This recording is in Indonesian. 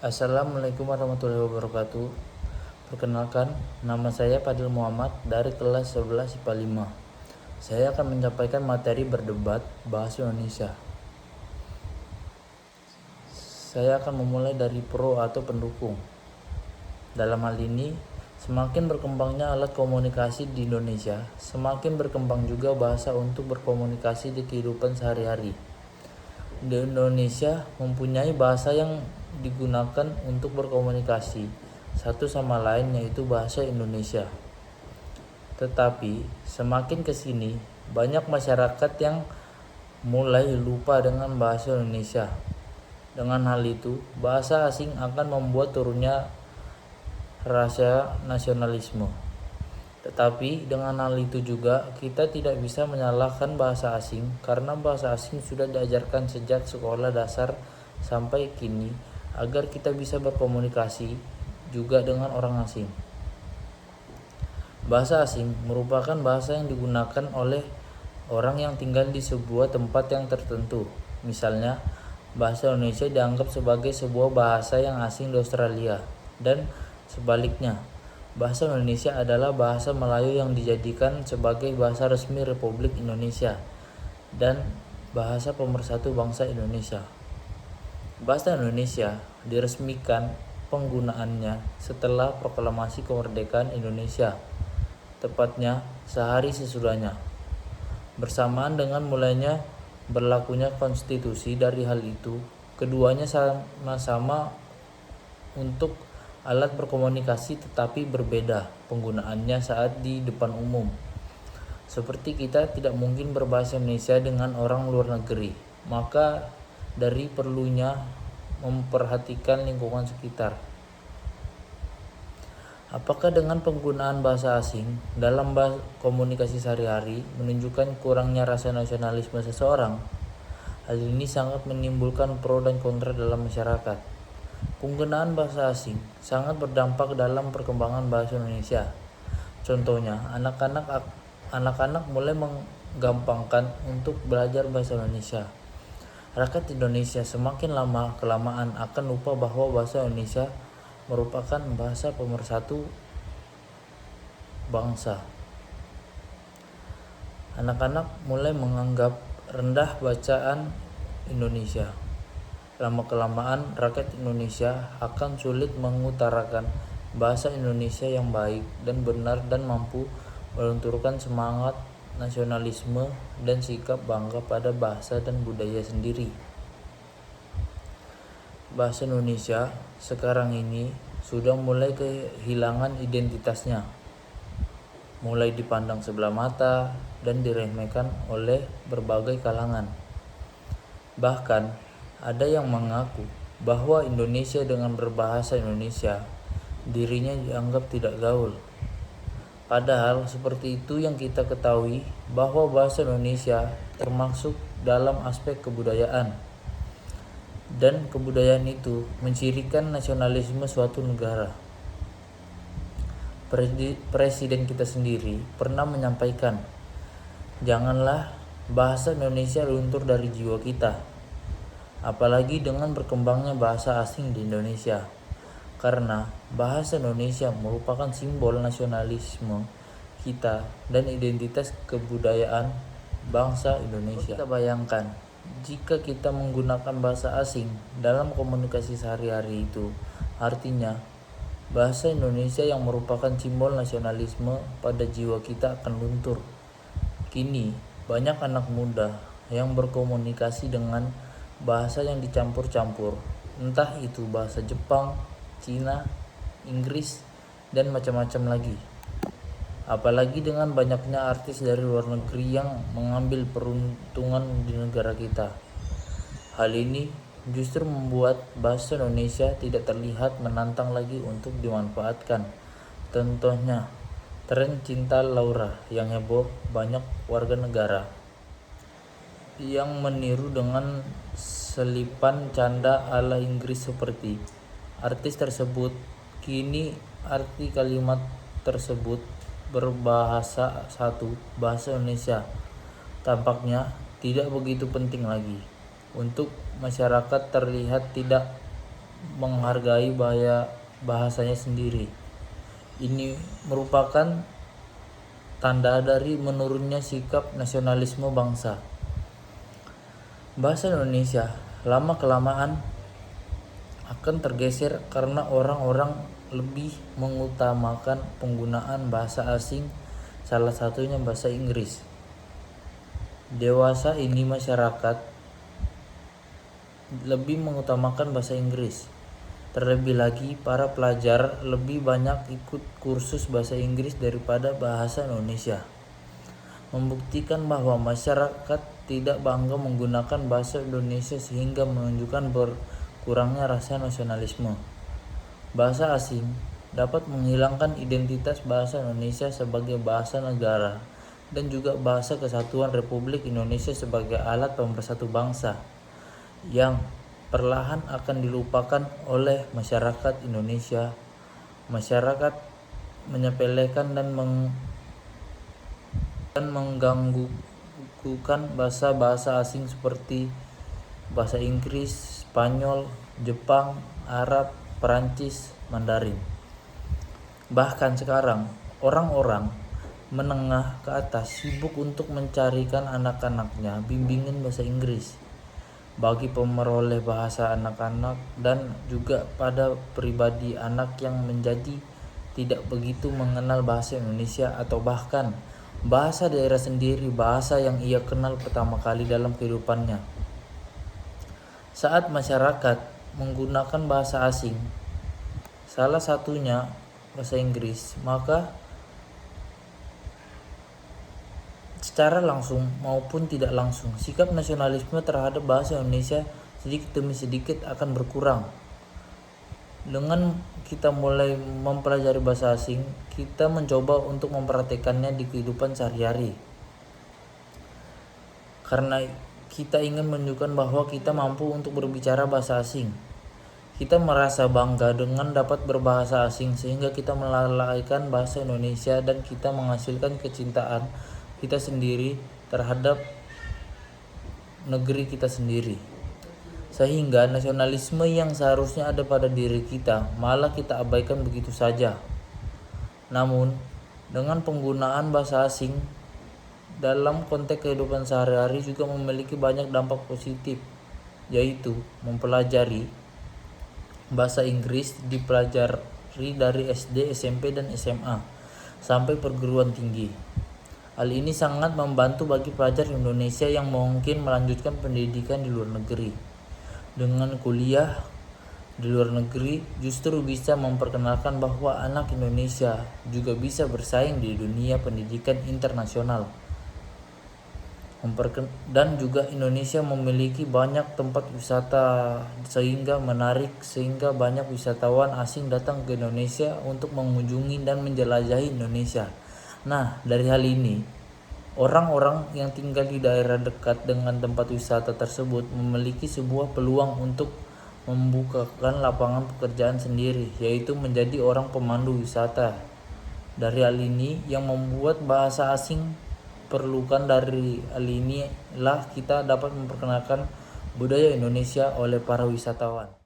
Assalamualaikum warahmatullahi wabarakatuh. Perkenalkan, nama saya Fadil Muhammad dari kelas 11 IPA 5. Saya akan menyampaikan materi berdebat bahasa Indonesia. Saya akan memulai dari pro atau pendukung. Dalam hal ini, semakin berkembangnya alat komunikasi di Indonesia, semakin berkembang juga bahasa untuk berkomunikasi di kehidupan sehari-hari. Di Indonesia mempunyai bahasa yang digunakan untuk berkomunikasi satu sama lain, yaitu bahasa Indonesia. Tetapi semakin kesini banyak masyarakat yang mulai lupa dengan bahasa Indonesia. Dengan hal itu, bahasa asing akan membuat turunnya rasa nasionalisme. Tetapi dengan hal itu juga kita tidak bisa menyalahkan bahasa asing, karena bahasa asing sudah diajarkan sejak sekolah dasar sampai kini agar kita bisa berkomunikasi juga dengan orang asing. Bahasa asing merupakan bahasa yang digunakan oleh orang yang tinggal di sebuah tempat yang tertentu. Misalnya, bahasa Indonesia dianggap sebagai sebuah bahasa yang asing di Australia, dan sebaliknya. Bahasa Indonesia adalah bahasa Melayu yang dijadikan sebagai bahasa resmi Republik Indonesia dan bahasa pemersatu bangsa Indonesia. Bahasa Indonesia diresmikan penggunaannya setelah Proklamasi Kemerdekaan Indonesia, tepatnya sehari sesudahnya. Bersamaan dengan mulainya berlakunya konstitusi, dari hal itu, keduanya sama-sama untuk alat berkomunikasi tetapi berbeda penggunaannya saat di depan umum. Seperti kita tidak mungkin berbahasa Indonesia dengan orang luar negeri, maka dari perlunya memperhatikan lingkungan sekitar. Apakah dengan penggunaan bahasa asing dalam komunikasi sehari-hari menunjukkan kurangnya rasa nasionalisme seseorang? Hal ini sangat menimbulkan pro dan kontra dalam masyarakat. Penggunaan bahasa asing sangat berdampak dalam perkembangan bahasa Indonesia. Contohnya, anak-anak mulai menggampangkan untuk belajar bahasa Indonesia. Rakyat Indonesia semakin lama kelamaan akan lupa bahwa bahasa Indonesia merupakan bahasa pemersatu bangsa. Anak-anak mulai menganggap rendah bacaan Indonesia. Lama-kelamaan rakyat Indonesia akan sulit mengutarakan bahasa Indonesia yang baik dan benar dan mampu melunturkan semangat nasionalisme dan sikap bangga pada bahasa dan budaya sendiri. Bahasa Indonesia sekarang ini sudah mulai kehilangan identitasnya, mulai dipandang sebelah mata dan diremehkan oleh berbagai kalangan. Bahkan ada yang mengaku bahwa Indonesia dengan berbahasa Indonesia dirinya dianggap tidak gaul. Padahal seperti itu yang kita ketahui, bahwa bahasa Indonesia termasuk dalam aspek kebudayaan, dan kebudayaan itu mencirikan nasionalisme suatu negara. Presiden kita sendiri pernah menyampaikan, janganlah bahasa Indonesia luntur dari jiwa kita, apalagi dengan berkembangnya bahasa asing di Indonesia. Karena bahasa Indonesia merupakan simbol nasionalisme kita dan identitas kebudayaan bangsa Indonesia. Kita bayangkan, jika kita menggunakan bahasa asing dalam komunikasi sehari-hari, itu artinya bahasa Indonesia yang merupakan simbol nasionalisme pada jiwa kita akan luntur. Kini banyak anak muda yang berkomunikasi dengan bahasa yang dicampur-campur, entah itu bahasa Jepang, Cina, Inggris, dan macam-macam lagi. Apalagi dengan banyaknya artis dari luar negeri yang mengambil peruntungan di negara kita. Hal ini justru membuat bahasa Indonesia tidak terlihat menantang lagi untuk dimanfaatkan. Contohnya, tren Cinta Laura yang heboh banyak warga negara yang meniru dengan selipan canda ala Inggris seperti artis tersebut. Kini arti kalimat tersebut berbahasa bahasa Indonesia tampaknya tidak begitu penting lagi. Untuk masyarakat terlihat tidak menghargai bahasanya sendiri. Ini merupakan tanda dari menurunnya sikap nasionalisme bangsa. Bahasa Indonesia lama-kelamaan akan tergeser karena orang-orang lebih mengutamakan penggunaan bahasa asing, salah satunya bahasa Inggris. Dewasa ini masyarakat lebih mengutamakan bahasa Inggris. Terlebih lagi, para pelajar lebih banyak ikut kursus bahasa Inggris daripada bahasa Indonesia. Membuktikan bahwa masyarakat tidak bangga menggunakan bahasa Indonesia sehingga menunjukkan berkurangnya rasa nasionalisme. Bahasa asing dapat menghilangkan identitas bahasa Indonesia sebagai bahasa negara dan juga bahasa kesatuan Republik Indonesia sebagai alat pemersatu bangsa yang perlahan akan dilupakan oleh masyarakat Indonesia. Masyarakat menyepelekan dan mengganggukan bahasa-bahasa asing seperti bahasa Inggris, Spanyol, Jepang, Arab, Perancis, Mandarin. Bahkan sekarang orang-orang menengah ke atas sibuk untuk mencarikan anak-anaknya bimbingan bahasa Inggris bagi pemeroleh bahasa anak-anak dan juga pada pribadi anak yang menjadi tidak begitu mengenal bahasa Indonesia atau bahkan bahasa daerah sendiri, bahasa yang ia kenal pertama kali dalam kehidupannya. Saat masyarakat menggunakan bahasa asing, salah satunya bahasa Inggris, maka secara langsung maupun tidak langsung, sikap nasionalisme terhadap bahasa Indonesia sedikit demi sedikit akan berkurang. Dengan kita mulai mempelajari bahasa asing, kita mencoba untuk mempraktekannya di kehidupan sehari-hari. Karena kita ingin menunjukkan bahwa kita mampu untuk berbicara bahasa asing. Kita merasa bangga dengan dapat berbahasa asing sehingga kita melalaikan bahasa Indonesia dan kita menghasilkan kecintaan kita sendiri terhadap negeri kita sendiri. Sehingga nasionalisme yang seharusnya ada pada diri kita malah kita abaikan begitu saja. Namun, dengan penggunaan bahasa asing dalam konteks kehidupan sehari-hari juga memiliki banyak dampak positif, yaitu mempelajari bahasa Inggris dipelajari dari SD, SMP, dan SMA sampai perguruan tinggi. Hal ini sangat membantu bagi pelajar Indonesia yang mungkin melanjutkan pendidikan di luar negeri. Dengan kuliah di luar negeri justru bisa memperkenalkan bahwa anak Indonesia juga bisa bersaing di dunia pendidikan internasional. Dan juga Indonesia memiliki banyak tempat wisata sehingga banyak wisatawan asing datang ke Indonesia untuk mengunjungi dan menjelajahi Indonesia. Nah, dari hal ini, orang-orang yang tinggal di daerah dekat dengan tempat wisata tersebut memiliki sebuah peluang untuk membukakan lapangan pekerjaan sendiri, yaitu menjadi orang pemandu wisata. Dari hal ini yang membuat bahasa asing perlukan, dari hal inilah kita dapat memperkenalkan budaya Indonesia oleh para wisatawan.